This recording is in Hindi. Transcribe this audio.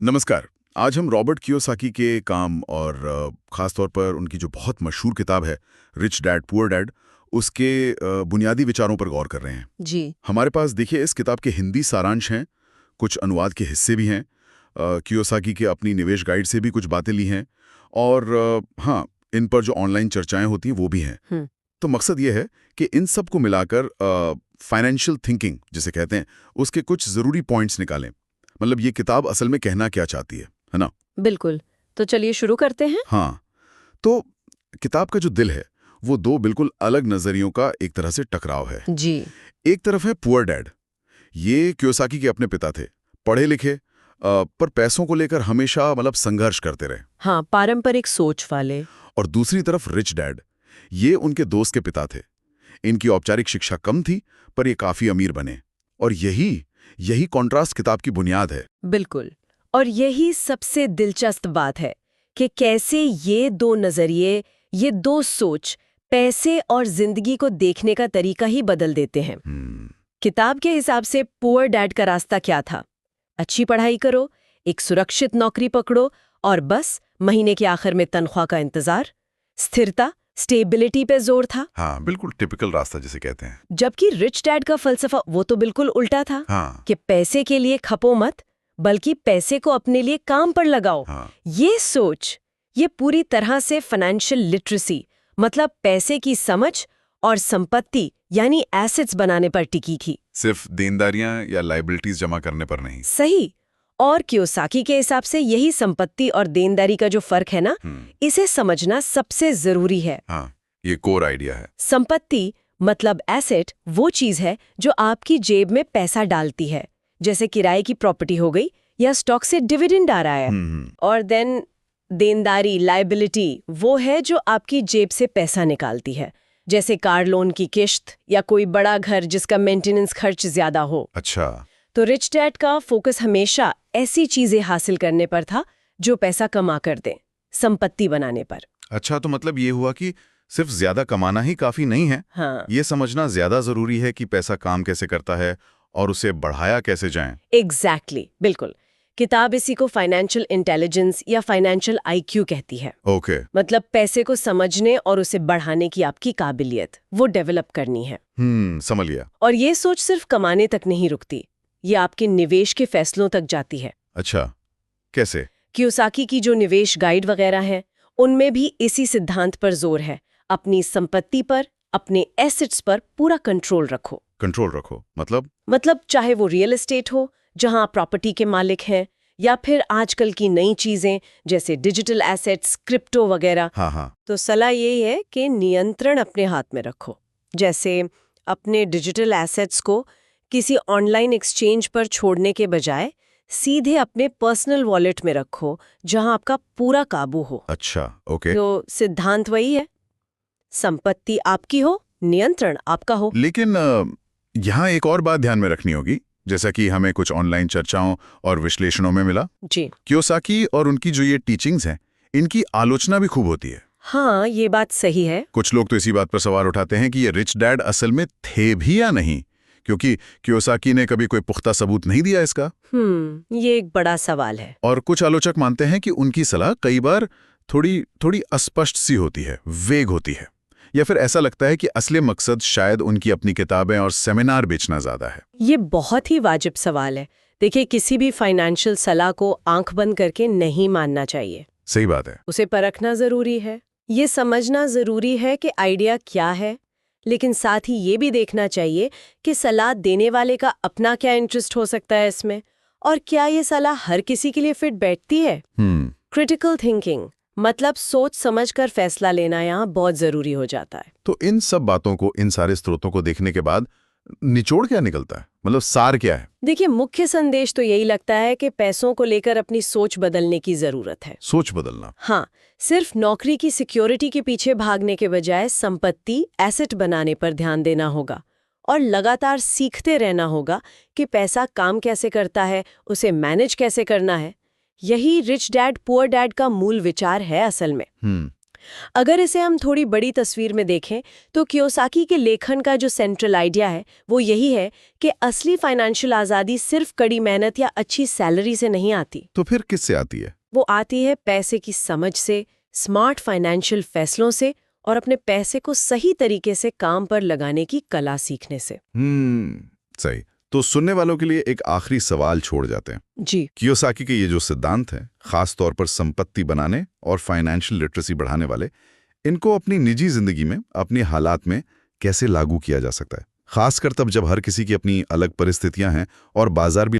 नमस्कार। आज हम रॉबर्ट कियोसाकी के काम और ख़ास तौर पर उनकी जो बहुत मशहूर किताब है रिच डैड पुअर डैड, उसके बुनियादी विचारों पर गौर कर रहे हैं। जी। हमारे पास देखिए इस किताब के हिंदी सारांश हैं, कुछ अनुवाद के हिस्से भी हैं, कियोसाकी के अपनी निवेश गाइड से भी कुछ बातें ली हैं और हाँ, इन पर जो ऑनलाइन चर्चाएं होती हैं वो भी हैं। तो मकसद ये है कि इन सब को मिलाकर फाइनेंशियल थिंकिंग जिसे कहते हैं उसके कुछ ज़रूरी पॉइंट्स निकालें। मतलब ये किताब असल में कहना क्या चाहती है ना? बिल्कुल। तो चलिए शुरू करते हैं। हाँ, तो किताब का जो दिल है वो दो बिल्कुल अलग नजरियों का एक तरह से टकराव है। जी। एक तरफ है पुअर डैड, ये कियोसाकी के अपने पिता थे, पढ़े लिखे पर पैसों को लेकर हमेशा मतलब संघर्ष करते रहे। हाँ, पारंपरिक सोच वाले। और दूसरी तरफ रिच डैड, ये उनके दोस्त के पिता थे। इनकी औपचारिक शिक्षा कम थी पर ये काफी अमीर बने। और यही कॉन्ट्रास्ट किताब की बुनियाद है। बिल्कुल। और यही सबसे दिलचस्प बात है कि कैसे ये दो नजरिए, ये दो सोच पैसे और जिंदगी को देखने का तरीका ही बदल देते हैं। किताब के हिसाब से पुअर डैड का रास्ता क्या था? अच्छी पढ़ाई करो, एक सुरक्षित नौकरी पकड़ो और बस महीने के आखिर में तनख्वाह का इंतजार। स्थिरता, स्टेबिलिटी पे जोर था। हाँ, बिल्कुल टिपिकल रास्ता जिसे कहते हैं। जबकि रिच डैड का फलसफा वो तो बिल्कुल उल्टा था। हाँ। कि पैसे के लिए खपो मत, बल्कि पैसे को अपने लिए काम पर लगाओ। हाँ। ये सोच, ये पूरी तरह से फाइनेंशियल लिटरेसी, मतलब पैसे की समझ और संपत्ति यानी एसेट्स बनाने पर टिकी थी। सिर्फ देनदारियां या लाइबिलिटीज जमा करने पर नहीं। सही। और कियोसाकी के हिसाब से यही संपत्ति और देनदारी का जो फर्क है ना, इसे समझना सबसे जरूरी है। हाँ, ये कोर आइडिया है। संपत्ति मतलब एसेट वो चीज है जो आपकी जेब में पैसा डालती है, जैसे किराए की प्रॉपर्टी हो गई या स्टॉक से डिविडेंड आ रहा है। और देन देनदारी, लायबिलिटी, वो है जो आपकी जेब से पैसा निकालती है, जैसे कार लोन की किश्त या कोई बड़ा घर जिसका मेंटेनेंस खर्च ज्यादा हो। अच्छा। तो रिच डैड का फोकस हमेशा ऐसी चीजें हासिल करने पर था जो पैसा कमा कर दें, संपत्ति बनाने पर। अच्छा, तो मतलब ये हुआ कि सिर्फ ज्यादा कमाना ही काफी नहीं है। हाँ। ये समझना ज्यादा जरूरी है कि पैसा काम कैसे करता है और उसे बढ़ाया कैसे जाए। एग्जैक्टली, बिल्कुल। किताब इसी को फाइनेंशियल इंटेलिजेंस या फाइनेंशियल आईक्यू कहती है। ओके। मतलब पैसे को समझने और उसे बढ़ाने की आपकी काबिलियत, वो डेवलप करनी है। समझ लिया। और ये सोच सिर्फ कमाने तक नहीं रुकती, ये आपके निवेश के फैसलों तक जाती है। अच्छा, कैसे? कियोसाकी की जो निवेश गाइड वगैरह हैं, उनमें भी इसी सिद्धांत पर जोर है। अपनी संपत्ति पर, अपने एसेट्स पर पूरा कंट्रोल रखो। कंट्रोल रखो मतलब चाहे वो रियल एस्टेट हो जहां आप प्रॉपर्टी के मालिक हैं, या फिर आजकल की नई चीजें जैसे डिजिटल एसेट्स, क्रिप्टो वगैरह। हाँ। तो सलाह यही है कि नियंत्रण अपने हाथ में रखो। जैसे अपने डिजिटल एसेट्स को किसी ऑनलाइन एक्सचेंज पर छोड़ने के बजाय सीधे अपने पर्सनल वॉलेट में रखो, जहां आपका पूरा काबू हो। अच्छा, ओके। तो सिद्धांत वही है, संपत्ति आपकी हो, नियंत्रण आपका हो। लेकिन यहाँ एक और बात ध्यान में रखनी होगी, जैसा कि हमें कुछ ऑनलाइन चर्चाओं और विश्लेषणों में मिला। जी। कियोसाकी और उनकी जो ये टीचिंग्स हैं, इनकी आलोचना भी खूब होती है। हाँ, ये बात सही है। कुछ लोग तो इसी बात पर सवाल उठाते हैं कि ये रिच डैड असल में थे भी या नहीं, क्योंकि कियोसाकी ने कभी कोई पुख्ता सबूत नहीं दिया इसका। ये एक बड़ा सवाल है। और कुछ आलोचक मानते हैं कि उनकी सलाह कई बार थोड़ी अस्पष्ट सी होती है, वेग होती है, या फिर ऐसा लगता है कि असली मकसद शायद उनकी अपनी किताबें और सेमिनार बेचना ज्यादा है। ये बहुत ही वाजिब सवाल है। देखिए, किसी भी फाइनेंशियल सलाह को आंख बंद करके नहीं मानना चाहिए। सही बात है। उसे परखना जरूरी है, ये समझना जरूरी है कि आइडिया क्या है, लेकिन साथ ही ये भी देखना चाहिए कि सलाह देने वाले का अपना क्या इंटरेस्ट हो सकता है इसमें, और क्या ये सलाह हर किसी के लिए फिट बैठती है। क्रिटिकल थिंकिंग मतलब सोच समझकर फैसला लेना यहाँ बहुत जरूरी हो जाता है। तो इन सब बातों को, इन सारे स्रोतों को देखने के बाद निचोड़ क्या निकलता है, मतलब सार क्या है? देखिए, मुख्य संदेश तो यही लगता है कि पैसों को लेकर अपनी सोच बदलने की जरूरत है। सोच बदलना? हाँ, सिर्फ नौकरी की सिक्योरिटी के पीछे भागने के बजाय संपत्ति, एसेट बनाने पर ध्यान देना होगा और लगातार सीखते रहना होगा कि पैसा काम कैसे करता है, उसे मैनेज कैसे करना है। यही रिच डैड पुअर डैड का मूल विचार है असल में। अगर इसे हम थोड़ी बड़ी तस्वीर में देखें तो कियोसाकी के लेखन का जो सेंट्रल आइडिया है वो यही है कि असली फाइनेंशियल आज़ादी सिर्फ कड़ी मेहनत या अच्छी सैलरी से नहीं आती। तो फिर किससे आती है? वो आती है पैसे की समझ से, स्मार्ट फाइनेंशियल फैसलों से और अपने पैसे को सही तरीके से काम पर लगाने की कला सीखने से। सही। तो सुनने वालों के लिए एक आखिरी सवाल छोड़ जाते हैं। जी। कियोसाकी के ये जो सिद्धांत हैं, खास तौर पर संपत्ति बनाने और फाइनेंशियल लिटरेसी बढ़ाने वाले, इनको अपनी निजी जिंदगी में, अपने हालात में कैसे लागू किया जा सकता है? खासकर तब जब हर किसी की अपनी अलग परिस्थितियां हैं और बाजार भी